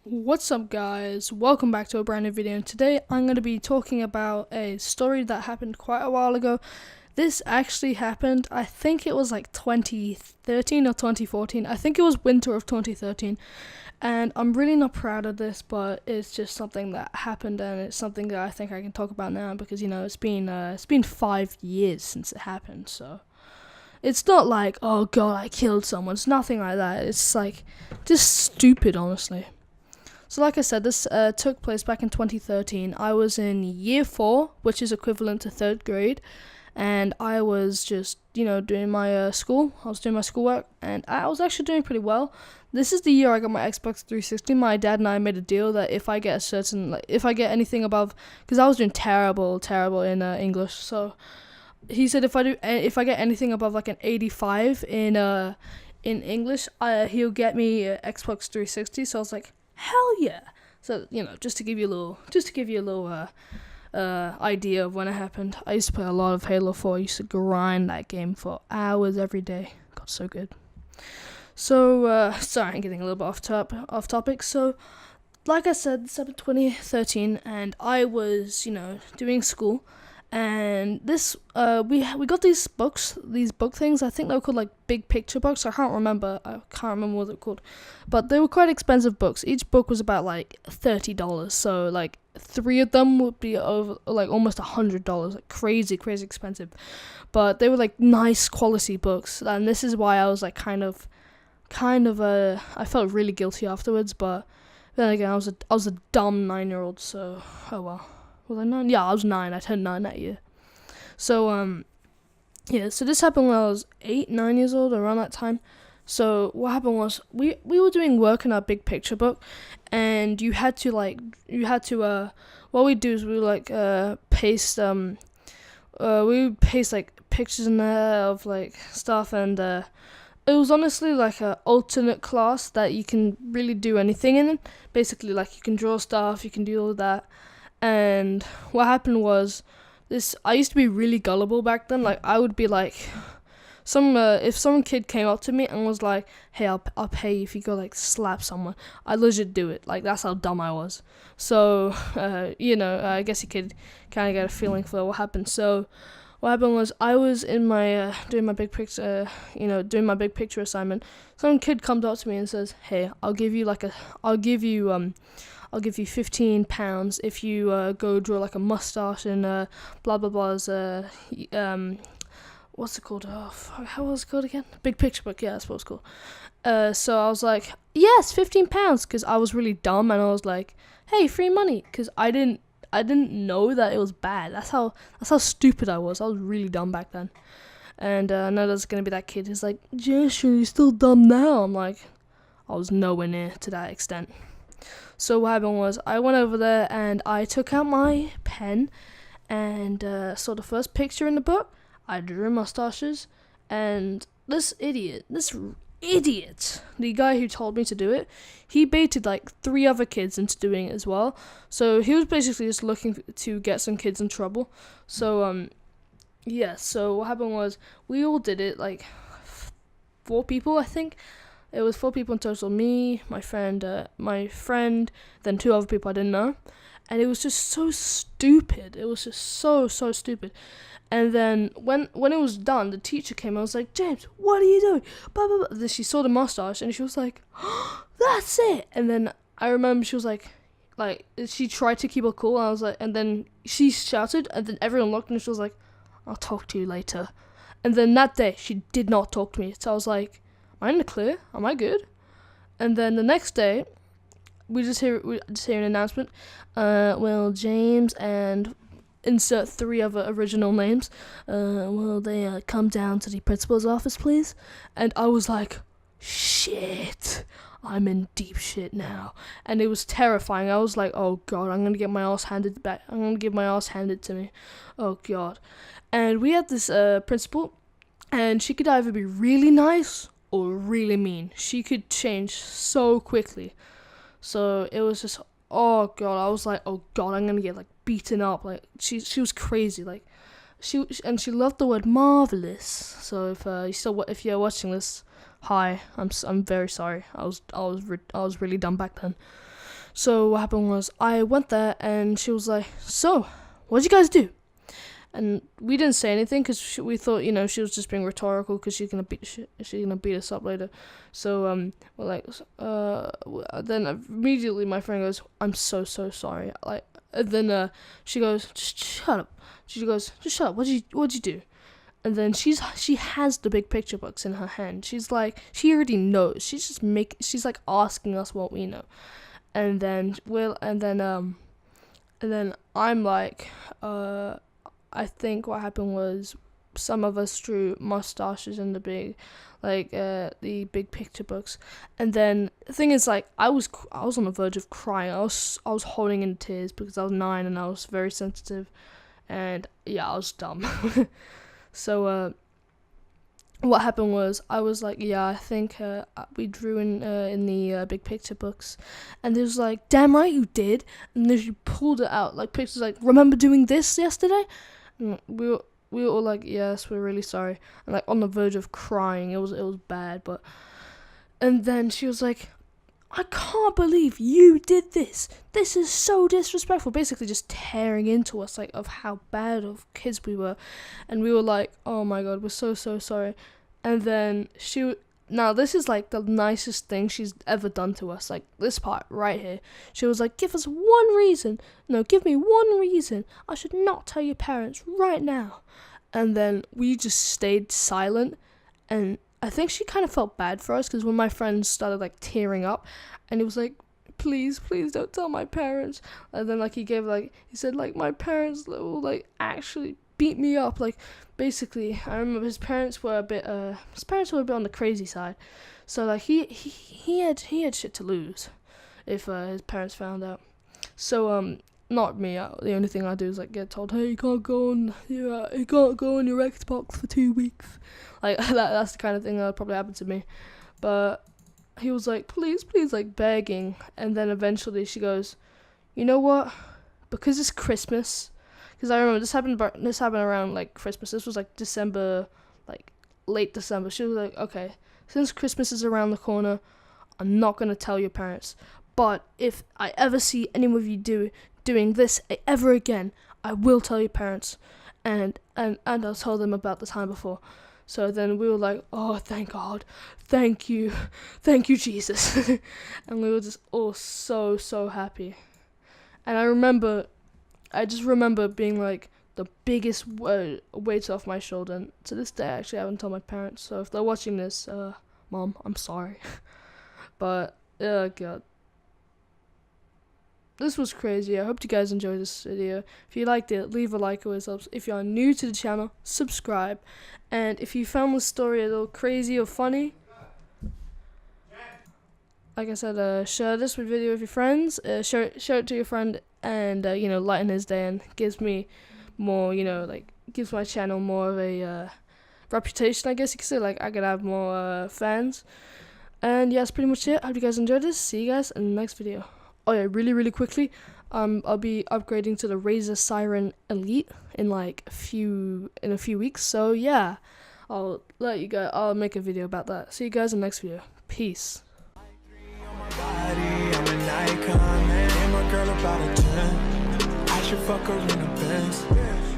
What's up, guys? Welcome back to a brand new video, and today I'm going to be talking about a story that happened quite a while ago. This actually happened, I think it was like 2013 or 2014. I think it was winter of 2013, and I'm really not proud of this, but it's just something that happened, and it's something that I think I can talk about now because it's been 5 years since it happened. So it's not like, oh god, I killed someone. It's nothing like that. It's like just stupid, honestly. So like I said, this took place back in 2013. I was in year 4, which is equivalent to 3rd grade, and I was just, doing my school. I was doing my schoolwork, and I was actually doing pretty well. This is the year I got my Xbox 360. My dad and I made a deal that if I get if I get anything above, because I was doing terrible in English, so he said if I get anything above like an 85 in English, he'll get me a Xbox 360. So I was like, hell yeah! So just to give you a little idea of when it happened. I used to play a lot of Halo 4. I used to grind that game for hours every day. Got so good. So sorry, I'm getting a little bit off topic. So like I said, this happened 2013, and I was doing school. And this we got these book things. I think they were called like big picture books. I can't remember what they're called, but they were quite expensive books. Each book was about like $30, so like 3 of them would be over like almost $100, like crazy expensive. But they were like nice quality books, and this is why I was like kind of I felt really guilty afterwards. But then again, I was a dumb 9-year-old, so oh well. Was I 9? Yeah, I was 9. I turned 9 that year. So, so this happened when I was 8, 9 years old, around that time. So what happened was we were doing work in our big picture book, and what we do is we paste we would paste like pictures in there of like stuff, and it was honestly like a alternate class that you can really do anything in. Basically, like you can draw stuff, you can do all of that. And what happened was I used to be really gullible back then. Like I would be like, if some kid came up to me and was like, hey, I'll pay you if you go like slap someone, I'd legit do it. Like that's how dumb I was. So I guess you could kind of get a feeling for what happened. So what happened was I was in my doing my big picture assignment. Some kid comes up to me and says, hey, I'll give you £15 if you go draw like a mustache and blah blah blah's what's it called? How was it called again? Big picture book. Yeah, that's what it's called. So I was like, yes, £15, because I was really dumb, and I was like, hey, free money, because I didn't know that it was bad. That's how stupid I was. I was really dumb back then. And I know there's gonna be that kid who's like, Jasher, you're still dumb now. I'm like, I was nowhere near to that extent. So what happened was I went over there and I took out my pen and saw the first picture in the book. I drew mustaches, and this idiot, the guy who told me to do it, he baited like 3 other kids into doing it as well. So he was basically just looking to get some kids in trouble. So so what happened was we all did it, like 4 people, I think. It was 4 people in total: me, my friend, then 2 other people I didn't know, and it was just so stupid. It was just so stupid. And then when it was done, the teacher came and was like, James, what are you doing? Blah blah blah. Then she saw the mustache and she was like, oh, that's it. And then I remember she was like she tried to keep her cool. And I was like, and then she shouted, and then everyone looked, and she was like, I'll talk to you later. And then that day she did not talk to me. So I was like, am I in the clear? Am I good? And then the next day, we just hear an announcement. Well, James and insert 3 other original names. Will they come down to the principal's office, please? And I was like, shit, I'm in deep shit now. And it was terrifying. I was like, oh god, I'm gonna get my ass handed back. I'm gonna get my ass handed to me. Oh god. And we had this principal, and she could either be really nice or really mean. She could change so quickly. So it was just, oh god, I was like, oh god, I'm gonna get like beaten up. Like she was crazy. Like she loved the word marvelous. So if you're watching this, hi, I'm very sorry. I was really dumb back then. So what happened was I went there and she was like, "So, what'd you guys do?" And we didn't say anything because we thought, she was just being rhetorical because she's gonna beat us up later. So we're like, then immediately my friend goes, "I'm so sorry." Like, and then she goes, "Just shut up." She goes, "Just shut up. What'd you do?" And then she has the big picture books in her hand. She's like, she already knows. She's like asking us what we know. And then I'm like, I think what happened was some of us drew mustaches in the big picture books, and then the thing is, like, I was on the verge of crying. I was holding in tears because I was 9 and I was very sensitive, and yeah, I was dumb. So what happened was I was like, yeah, I think we drew in the big picture books, and it was like, damn right you did, and then she pulled it out like pictures like, remember doing this yesterday? And we were all like, yes, we're really sorry, and like on the verge of crying. It was bad, and then she was like, I can't believe you did this. This is so disrespectful. Basically just tearing into us, like, of how bad of kids we were. And we were like, oh my god, we're so sorry. And then now this is like the nicest thing she's ever done to us. Like, this part right here. She was like, give me one reason I should not tell your parents right now. And then we just stayed silent, and I think she kind of felt bad for us because when my friends started like tearing up, and it was like, please don't tell my parents. And then like he said like, my parents will like actually beat me up. Like, basically, I remember his parents were a bit on the crazy side, so like he had shit to lose if his parents found out. So not me. The only thing I do is like get told, hey, you can't go on your Xbox for 2 weeks. Like that's the kind of thing that would probably happen to me. But he was like, please, like begging, and then eventually she goes, you know what? Because it's Christmas. Because I remember this happened around like Christmas. This was like December, like late December. She was like, okay, since Christmas is around the corner, I'm not gonna tell your parents. But if I ever see any of you doing this ever again, I will tell your parents, and I'll tell them about the time before. So then we were like, oh, thank God, thank you Jesus. And we were just all so happy. And I just remember being like the biggest weight off my shoulder, and to this day actually I haven't told my parents. So if they're watching this, Mom, I'm sorry. But God, this was crazy. I hope you guys enjoyed this video. If you liked it, leave a like, always helps. If you are new to the channel, subscribe. And if you found this story a little crazy or funny, like I said, share this video with your friends. Share it to your friend, and lighten his day, and gives me more, gives my channel more of a reputation, I guess you could say. Like, I could have more fans. And yeah, that's pretty much it. I hope you guys enjoyed this. See you guys in the next video. Oh yeah, really quickly, I'll be upgrading to the Razer Siren Elite in a few weeks. So yeah, I'll make a video about that. See you guys in the next video. Peace. I should fuck her in a Benz.